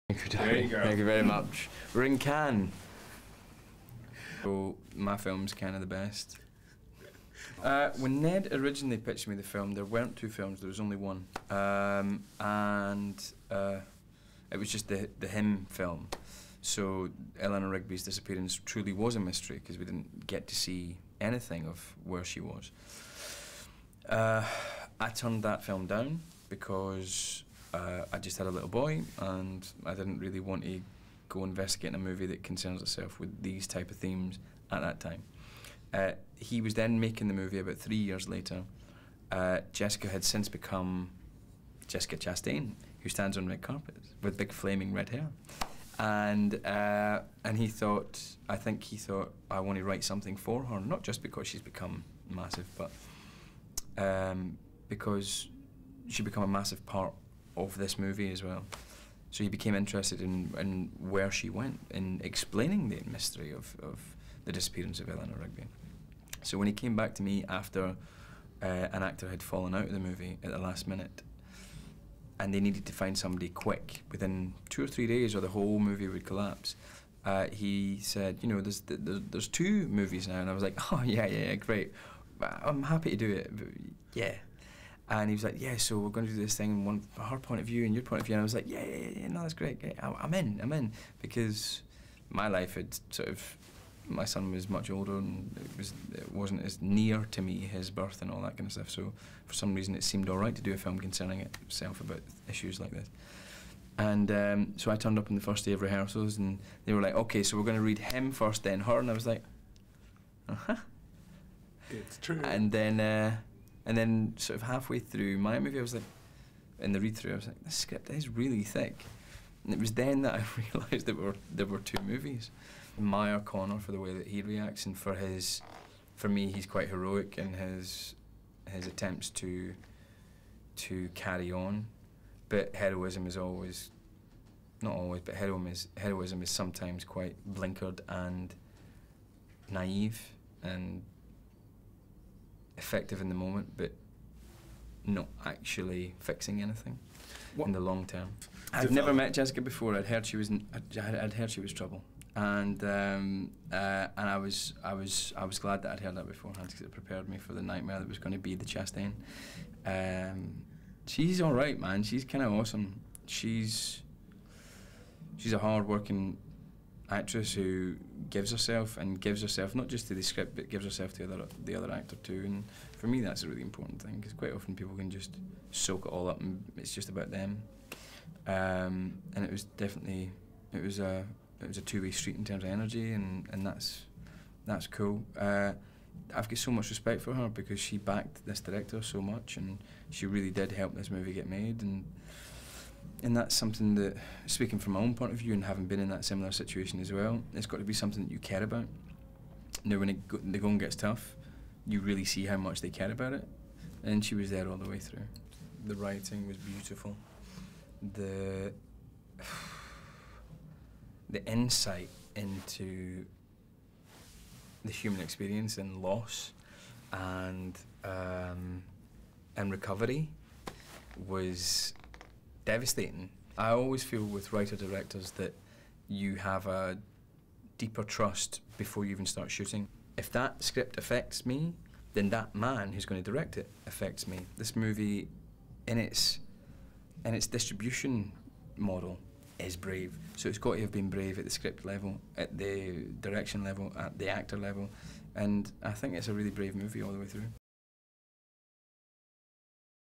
There you go. Thank you very much. We're in Cannes. So my film's kind of the best. When Ned originally pitched me the film, there weren't two films, there was only one. It was just the him film. So Eleanor Rigby's disappearance truly was a mystery because we didn't get to see anything of where she was. I turned that film down because I just had a little boy and I didn't really want to go investigating a movie that concerns itself with these type of themes at that time. He was then making the movie about 3 years later. Jessica had since become Jessica Chastain, who stands on red carpets with big flaming red hair. And he thought, I think he thought, I want to write something for her, not just because she's become massive, but because she become a massive part of this movie as well. So he became interested in where she went, in explaining the mystery of the disappearance of Eleanor Rigby. So when he came back to me after an actor had fallen out of the movie at the last minute, and they needed to find somebody quick, within 2 or 3 days or the whole movie would collapse, he said, you know, there's two movies now, and I was like, oh yeah, great, I'm happy to do it, but yeah. And he was like, yeah, so we're going to do this thing, one from her point of view and your point of view, and I was like, yeah, no, that's great, I'm in, because my life had sort of, my son was much older and it wasn't as near to me, his birth and all that kind of stuff, so for some reason it seemed alright to do a film concerning itself about issues like this. And so I turned up on the first day of rehearsals and they were like, okay, so we're going to read him first, then her, and I was like, uh-huh. It's true. And then sort of halfway through my movie, I was like, in the read-through, I was like, this script is really thick. And it was then that I realised that there were two movies. I admire Connor for the way that he reacts, and for me, he's quite heroic in his attempts to carry on. But heroism is always, not always, but heroism is sometimes quite blinkered and naive and effective in the moment, but not actually fixing anything in the long term. I'd never met Jessica before. I'd heard she was trouble, and I was glad that I'd heard that beforehand because it prepared me for the nightmare that was going to be the Chastain. She's all right, man. She's kind of awesome. She's a hard-working actress who gives herself not just to the script, but gives herself to the other actor too. And for me, that's a really important thing because quite often people can just soak it all up and it's just about them. And it was definitely it was a two-way street in terms of energy, and that's cool. I've got so much respect for her because she backed this director so much, and she really did help this movie get made. And that's something that, speaking from my own point of view and having been in that similar situation as well, it's got to be something that you care about. Now, when the going gets tough, you really see how much they care about it, and she was there all the way through. The writing was beautiful. The insight into the human experience and loss and recovery was devastating. I always feel with writer-directors that you have a deeper trust before you even start shooting. If that script affects me, then that man who's going to direct it affects me. This movie, in its distribution model, is brave. So it's got to have been brave at the script level, at the direction level, at the actor level, and I think it's a really brave movie all the way through.